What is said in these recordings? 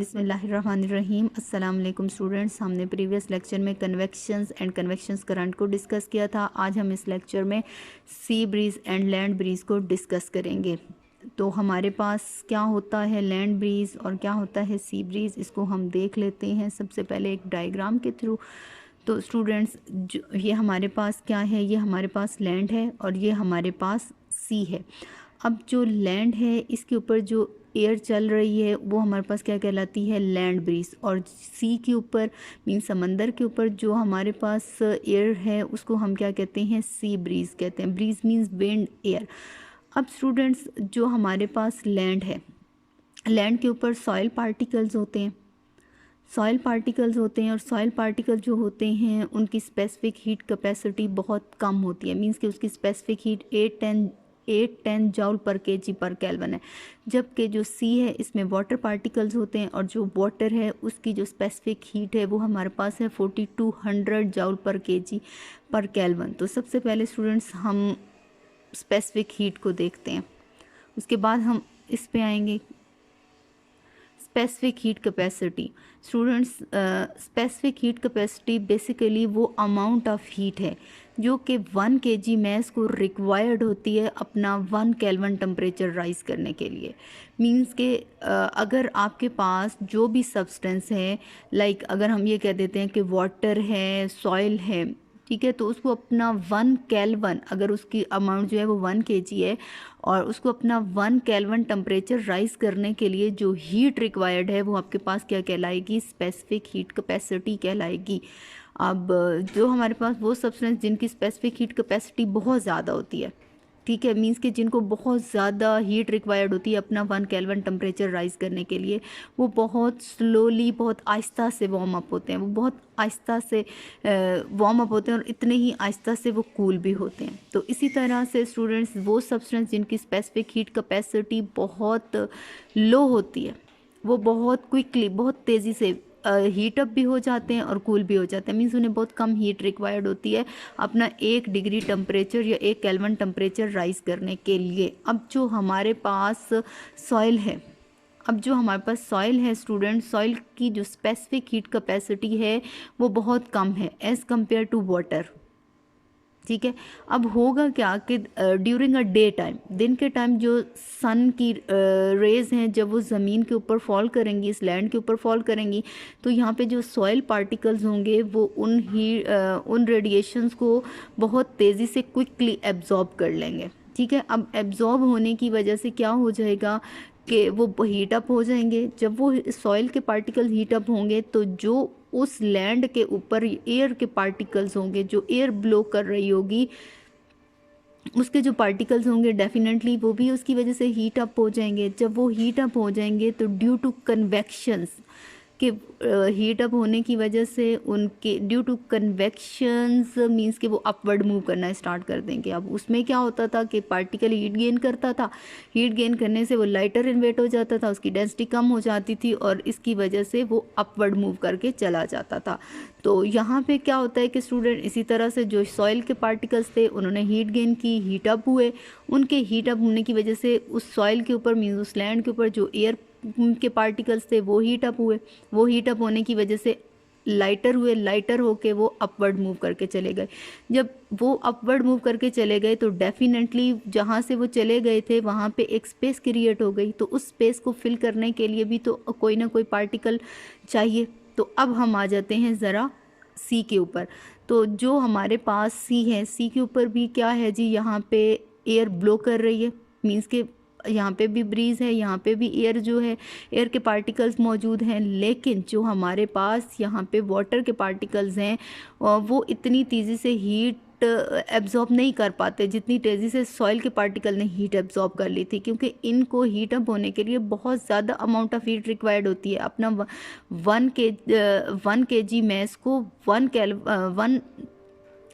बिस्मिल्लाहिर्रहमानिर्रहीम। अस्सलाम वालेकुम स्टूडेंट्स। हमने प्रीवियस लेक्चर में कन्वेक्शंस एंड कन्वेक्शंस करंट को डिस्कस किया था। आज हम इस लेक्चर में सी ब्रीज़ एंड लैंड ब्रीज़ को डिस्कस करेंगे। तो हमारे पास क्या होता है लैंड ब्रीज़ और क्या होता है सी ब्रीज़, इसको हम देख लेते हैं सबसे पहले एक डायग्राम के थ्रू। तो स्टूडेंट्स, जो ये हमारे पास क्या है, ये हमारे पास लैंड है और ये हमारे पास सी है। अब जो लैंड है इसके ऊपर जो एयर चल रही है वो हमारे पास क्या कहलाती है, लैंड ब्रीज। और सी के ऊपर मीन समंदर के ऊपर जो हमारे पास एयर है उसको हम क्या कहते हैं, सी ब्रीज कहते हैं। Breeze means wind, air. अब स्टूडेंट्स, जो हमारे पास लैंड है, लैंड के ऊपर सॉइल पार्टिकल्स होते हैं, सॉइल पार्टिकल्स होते हैं और सॉइल पार्टिकल जो होते हैं उनकी स्पेसिफिक हीट कैपेसिटी बहुत कम होती है। मींस कि उसकी स्पेसिफिक हीट 810 जूल पर केजी पर केल्विन है। जबकि जो सी है इसमें वाटर पार्टिकल्स होते हैं और जो वाटर है उसकी जो स्पेसिफिक हीट है वो हमारे पास है 4200 जूल पर केजी पर केल्विन। तो सबसे पहले स्टूडेंट्स हम स्पेसिफिक हीट को देखते हैं, उसके बाद हम इस पे आएंगे। Specific heat capacity students, specific heat capacity basically वो अमाउंट ऑफ हीट है जो कि 1 केजी मैस को रिक्वायर्ड होती है अपना 1 केल्विन टेम्परेचर राइज करने के लिए। मींस के अगर आपके पास जो भी सब्सटेंस है, लाइक अगर हम ये कह देते हैं कि वाटर है, सॉइल है, ठीक है, तो उसको अपना 1 केल्विन, अगर उसकी अमाउंट जो है वो 1 केजी है और उसको अपना 1 केल्विन टेम्परेचर राइज करने के लिए जो हीट रिक्वायर्ड है वो आपके पास क्या कहलाएगी, स्पेसिफिक हीट कैपेसिटी कहलाएगी। अब जो हमारे पास वो सब्सटेंस जिनकी स्पेसिफिक हीट कैपेसिटी बहुत ज़्यादा होती है, ठीक है, मींस कि जिनको बहुत ज़्यादा हीट रिक्वायर्ड होती है अपना 1 केल्विन टेम्परेचर राइज करने के लिए, वो बहुत स्लोली, बहुत आहिस्ता से वार्म अप होते हैं, वो बहुत आहिस्ता से वार्म अप होते हैं और इतने ही आहिस्ता से वो कूल भी होते हैं। तो इसी तरह से स्टूडेंट्स, वो सब्सटेंस जिनकी स्पेसिफिक हीट कैपेसिटी बहुत लो होती है वो बहुत क्विकली, बहुत तेज़ी से हीट अप भी हो जाते हैं और कूल भी हो जाते हैं। मीन्स उन्हें बहुत कम हीट रिक्वायर्ड होती है अपना 1 डिग्री टेम्परेचर या 1 केल्विन टेम्परेचर राइज करने के लिए। अब जो हमारे पास सॉइल है, अब जो हमारे पास सॉइल है स्टूडेंट, सॉइल की जो स्पेसिफिक हीट कैपेसिटी है वो बहुत कम है एज़ कम्पेयर टू वाटर, ठीक है। अब होगा क्या कि ड्यूरिंग अ डे टाइम, दिन के टाइम जो सन की रेज़ हैं जब वो ज़मीन के ऊपर फॉल करेंगी, इस लैंड के ऊपर फॉल करेंगी, तो यहाँ पे जो सॉइल पार्टिकल्स होंगे वो उन रेडिएशंस को बहुत तेज़ी से क्विकली एब्जॉर्ब कर लेंगे, ठीक है। अब एब्जॉर्ब होने की वजह से क्या हो जाएगा कि वो हीट अप हो जाएंगे। जब वो सॉइल के पार्टिकल हीट अप होंगे तो जो उस लैंड के ऊपर एयर के पार्टिकल्स होंगे, जो एयर ब्लो कर रही होगी, उसके जो पार्टिकल्स होंगे डेफिनेटली वो भी उसकी वजह से हीट अप हो जाएंगे। जब वो हीट अप हो जाएंगे तो ड्यू टू कन्वेक्शंस के हीट अप होने की वजह से उनके ड्यू टू कन्वेक्शंस मींस कि वो अपवर्ड मूव करना स्टार्ट कर देंगे। अब उसमें क्या होता था कि पार्टिकल हीट गेन करता था, हीट गेन करने से वो लाइटर इन वेट हो जाता था, उसकी डेंसिटी कम हो जाती थी और इसकी वजह से वो अपवर्ड मूव करके चला जाता था। तो यहाँ पे क्या होता है कि स्टूडेंट, इसी तरह से जो सॉइल के पार्टिकल्स थे उन्होंने हीट गेन की, हीट अप हुए, उनके हीट अप होने की वजह से उस सॉइल के ऊपर मीन्स उस लैंड के ऊपर जो एयर के पार्टिकल्स थे वो हीट अप हुए, वो हीट अप होने की वजह से लाइटर हुए, लाइटर होके वो अपवर्ड मूव करके चले गए। जब वो अपवर्ड मूव करके चले गए तो डेफिनेटली जहाँ से वो चले गए थे वहाँ पे एक स्पेस क्रिएट हो गई, तो उस स्पेस को फिल करने के लिए भी तो कोई ना कोई पार्टिकल चाहिए। तो अब हम आ जाते हैं ज़रा सी के ऊपर। तो जो हमारे पास सी है, सी के ऊपर भी क्या है जी, यहाँ पे एयर ब्लो कर रही है, मीन्स के यहाँ पे भी ब्रीज है, यहाँ पे भी एयर जो है, एयर के पार्टिकल्स मौजूद हैं, लेकिन जो हमारे पास यहाँ पे वाटर के पार्टिकल्स हैं वो इतनी तेज़ी से हीट एब्जॉर्ब नहीं कर पाते जितनी तेज़ी से सॉइल के पार्टिकल ने हीट एब्जॉर्ब कर ली थी, क्योंकि इनको हीट अप होने के लिए बहुत ज़्यादा अमाउंट ऑफ हीट रिक्वायर्ड होती है। अपना 1 केजी मैस को 1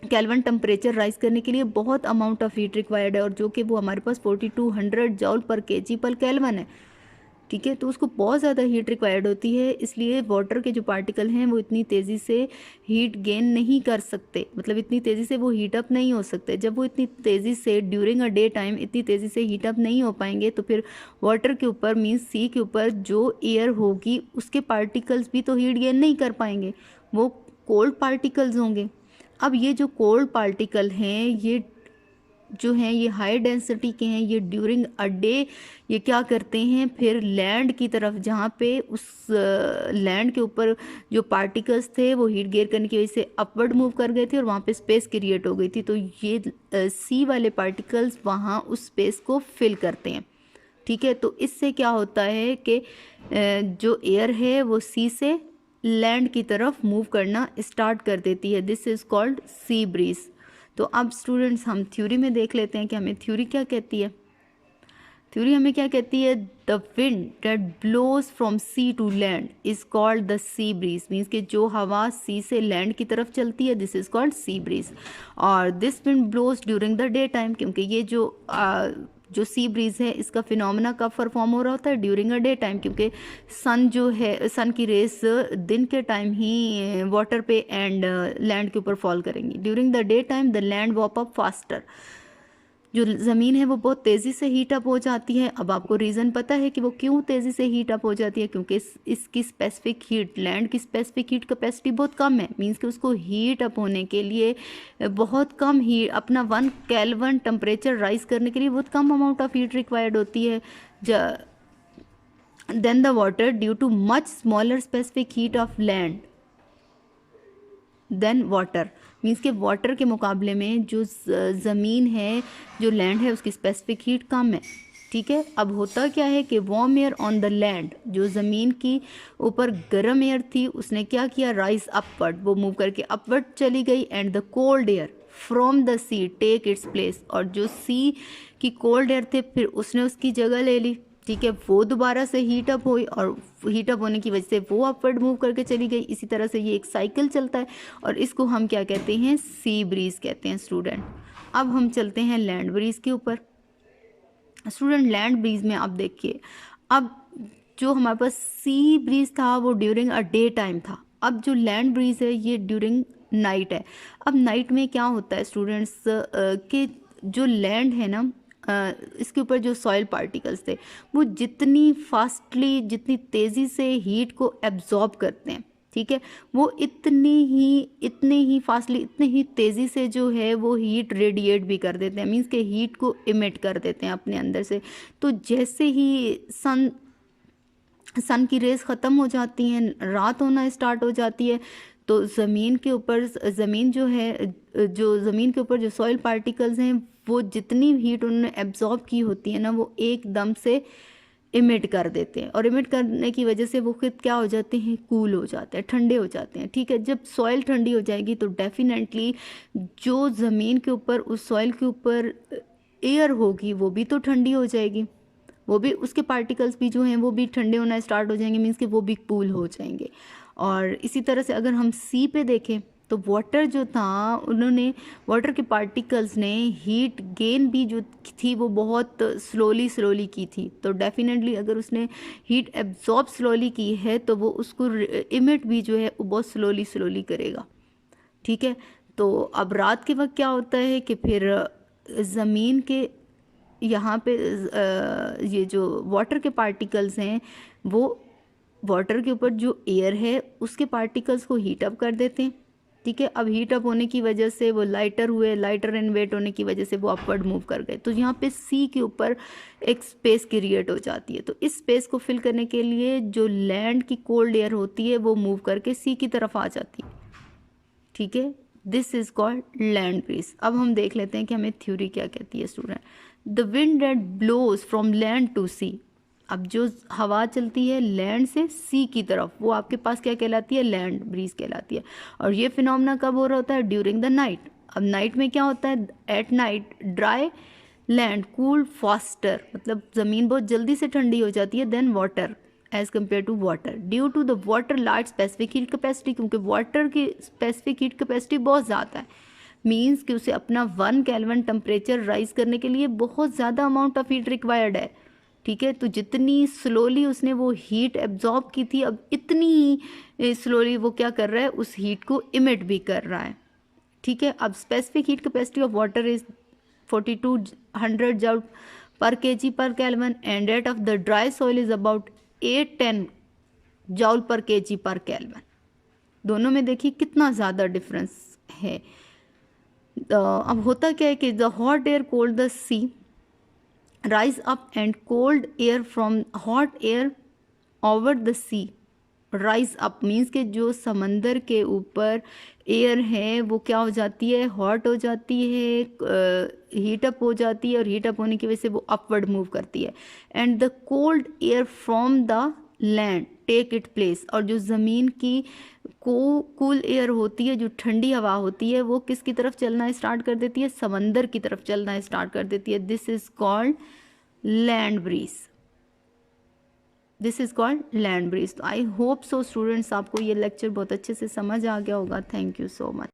केल्विन टेम्परेचर राइज करने के लिए बहुत अमाउंट ऑफ हीट रिक्वायर्ड है, और जो कि वो हमारे पास 4200 जूल पर केजी पर केल्विन है, ठीक है। तो उसको बहुत ज़्यादा हीट रिक्वायर्ड होती है, इसलिए वाटर के जो पार्टिकल हैं वो इतनी तेज़ी से हीट गेन नहीं कर सकते, मतलब इतनी तेज़ी से वो हीट अप नहीं हो सकते। जब वो इतनी तेज़ी से ड्यूरिंग अ डे टाइम इतनी तेज़ी से हीट अप नहीं हो पाएंगे तो फिर वाटर के ऊपर मीन्स सी के ऊपर जो एयर होगी उसके पार्टिकल्स भी तो हीट गेन नहीं कर पाएंगे, वो कोल्ड पार्टिकल्स होंगे। अब ये जो कोल्ड पार्टिकल हैं ये जो हैं ये हाई डेंसिटी के हैं, ये ड्यूरिंग अ डे ये क्या करते हैं फिर लैंड की तरफ, जहाँ पे उस लैंड के ऊपर जो पार्टिकल्स थे वो हीट गेन करने की वजह से अपवर्ड मूव कर गए थे और वहाँ पे स्पेस क्रिएट हो गई थी। तो ये सी वाले पार्टिकल्स वहाँ उस स्पेस को फिल करते हैं, ठीक है। तो इससे क्या होता है कि जो एयर है वो सी से लैंड की तरफ मूव करना स्टार्ट कर देती है। This is called sea bridge. तो अब स्टूडेंट्स हम थ्योरी में देख लेते हैं कि हमें थ्योरी क्या कहती है। थ्योरी हमें क्या कहती है, the wind that blows from sea to land is called the sea breeze. Means कि जो हवा सी से लैंड की तरफ चलती है this is called sea breeze. और this wind blows during the day time, क्योंकि ये जो सी ब्रीज है इसका फिनोमेना कब परफॉर्म हो रहा होता है, ड्यूरिंग अ डे टाइम, क्योंकि सन जो है सन की रेस दिन के टाइम ही वाटर पे एंड लैंड के ऊपर फॉल करेंगी। During the day time the land वॉप अप फास्टर, जो ज़मीन है वो बहुत तेज़ी से हीट अप हो जाती है। अब आपको रीज़न पता है कि वो क्यों तेज़ी से हीट अप हो जाती है, क्योंकि इसकी स्पेसिफिक हीट, लैंड की स्पेसिफिक हीट कैपेसिटी बहुत कम है। मींस कि उसको हीट अप होने के लिए बहुत कम हीट, अपना 1 केल्विन टेम्परेचर राइज करने के लिए बहुत कम अमाउंट ऑफ हीट रिक्वायर्ड होती है then the water due to much smaller specific heat of land then water. Means के वाटर के मुकाबले में जो ज़मीन है, जो लैंड है, उसकी स्पेसिफिक हीट कम है, ठीक है। अब होता क्या है कि warm air on the land, जो ज़मीन की ऊपर गर्म एयर थी उसने क्या किया, राइज अपवर्ड, वो मूव करके अपवर्ड चली गई and the cold air from the sea take its place, और जो सी की कोल्ड एयर थे फिर उसने उसकी जगह ले ली, ठीक है। वो दोबारा से हीट अप हुई और हीट अप होने की वजह से वो अपवर्ड मूव करके चली गई। इसी तरह से ये एक साइकिल चलता है और इसको हम क्या कहते हैं, सी ब्रीज कहते हैं स्टूडेंट। अब हम चलते हैं लैंड ब्रीज के ऊपर। स्टूडेंट लैंड ब्रीज में आप देखिए, अब जो हमारे पास सी ब्रीज था वो ड्यूरिंग अ डे टाइम था, अब जो लैंड ब्रीज है ये ड्यूरिंग नाइट है। अब नाइट में क्या होता है स्टूडेंट्स कि जो लैंड है ना, इसके ऊपर जो सॉइल पार्टिकल्स थे वो जितनी फास्टली, जितनी तेज़ी से हीट को एब्जॉर्ब करते हैं, ठीक है, वो इतने ही फास्टली, इतने ही तेज़ी से जो है वो हीट रेडिएट भी कर देते हैं। मीन्स के हीट को इमिट कर देते हैं अपने अंदर से। तो जैसे ही सन की रेस ख़त्म हो जाती हैं, रात होना स्टार्ट हो जाती है, तो ज़मीन के ऊपर, ज़मीन जो है, जो ज़मीन के ऊपर जो सॉइल पार्टिकल्स हैं वो जितनी हीट उन्होंने एब्जॉर्ब की होती है ना वो एकदम से इमिट कर देते हैं, और इमिट करने की वजह से वो खुद क्या हो जाते हैं, कूल हो जाते हैं, ठंडे हो जाते हैं, ठीक है। जब सॉइल ठंडी हो जाएगी तो डेफिनेटली जो ज़मीन के ऊपर, उस सॉइल के ऊपर एयर होगी वो भी तो ठंडी हो जाएगी, वो भी, उसके पार्टिकल्स भी जो हैं वो भी ठंडे होना स्टार्ट हो जाएंगे, मीन्स कि वो भी कूल हो जाएंगे। और इसी तरह से अगर हम सी पे देखें तो वाटर जो था, उन्होंने, वाटर के पार्टिकल्स ने हीट गेन भी जो थी वो बहुत स्लोली की थी। तो डेफिनेटली अगर उसने हीट एब्जॉर्ब स्लोली की है तो वो उसको इमिट भी जो है वो बहुत स्लोली करेगा, ठीक है। तो अब रात के वक्त क्या होता है कि फिर ज़मीन के यहाँ पे ये जो वाटर के पार्टिकल्स हैं वो वाटर के ऊपर जो एयर है उसके पार्टिकल्स को हीट अप कर देते हैं, ठीक है। अब हीट अप होने की वजह से वो लाइटर हुए, लाइटर एंड वेट होने की वजह से वो अपवर्ड मूव कर गए। तो यहाँ पे सी के ऊपर एक स्पेस क्रिएट हो जाती है। तो इस स्पेस को फिल करने के लिए जो लैंड की कोल्ड एयर होती है वो मूव करके सी की तरफ आ जाती है, ठीक है। This is called land breeze. अब हम देख लेते हैं कि हमें थ्योरी क्या कहती है student. The wind that blows from land to sea, अब जो हवा चलती है लैंड से सी की तरफ वो आपके पास क्या कहलाती है, लैंड ब्रीज कहलाती है। और ये फिनोमेना कब हो रहा होता है, ड्यूरिंग द नाइट। अब नाइट में क्या होता है, at night dry land cool faster, मतलब ज़मीन बहुत जल्दी से ठंडी हो जाती है then water as compare to water, due to the water large specific heat capacity, क्योंकि वाटर की स्पेसिफिक हीट कैपेसिटी बहुत ज़्यादा है। मीन्स कि उसे अपना 1 केल्विन टेम्परेचर राइज करने के लिए बहुत ज़्यादा अमाउंट ऑफ हीट रिक्वायर्ड है, ठीक है। तो जितनी स्लोली उसने वो हीट एब्जॉर्ब की थी, अब इतनी ही स्लोली वो क्या कर रहा है, उस हीट को इमिट भी कर रहा है, ठीक है। अब specific heat capacity of water is 4200 joule पर केजी पर kelvin and that of the dry soil is about 810 joule पर केजी पर केल्विन। दोनों में देखिए कितना ज़्यादा डिफरेंस है। अब होता क्या है कि the hot air cold the sea rise up and cold air from hot air over the sea rise up means कि जो समंदर के ऊपर एयर है वो क्या हो जाती है, हॉट हो जाती है, हीट अप हो जाती है, और हीट अप होने की वजह से वो अपवर्ड मूव करती है। And the cold air from the land take it place, और जो ज़मीन की कूल एयर होती है, जो ठंडी हवा होती है, वो किसकी तरफ चलना स्टार्ट कर देती है, समंदर की तरफ चलना स्टार्ट कर देती है। This is called land breeze, this is called land breeze. तो आई होप सो स्टूडेंट्स आपको ये लेक्चर बहुत अच्छे से समझ आ गया होगा। Thank you so much.